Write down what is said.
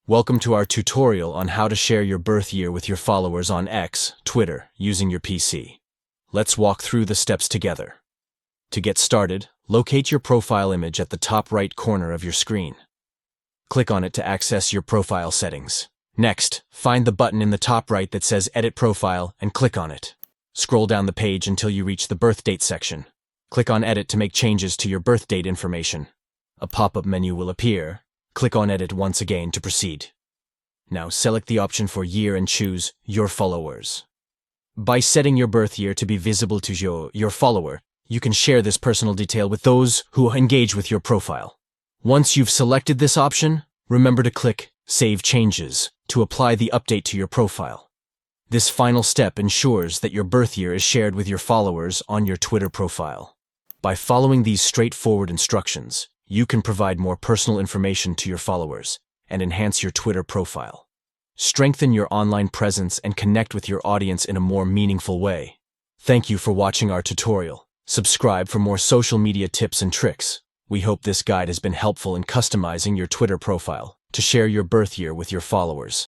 Welcome to our tutorial on how to share your birth year with your followers on X, Twitter, using your PC. Let's walk through the steps together. To get started, locate your profile image at the top right corner of your screen. Click on it to access your profile settings. Next, find the button in the top right that says Edit Profile and click on it. Scroll down the page until you reach the birth date section. Click on Edit to make changes to your birth date information. A pop-up menu will appear. Click on Edit once again to proceed. Now select the option for year and choose Your Followers. By setting your birth year to be visible to your follower, you can share this personal detail with those who engage with your profile. Once you've selected this option, remember to click Save Changes to apply the update to your profile. This final step ensures that your birth year is shared with your followers on your Twitter profile. By following these straightforward instructions, you can provide more personal information to your followers and enhance your Twitter profile. Strengthen your online presence and connect with your audience in a more meaningful way. Thank you for watching our tutorial. Subscribe for more social media tips and tricks. We hope this guide has been helpful in customizing your Twitter profile to share your birth year with your followers.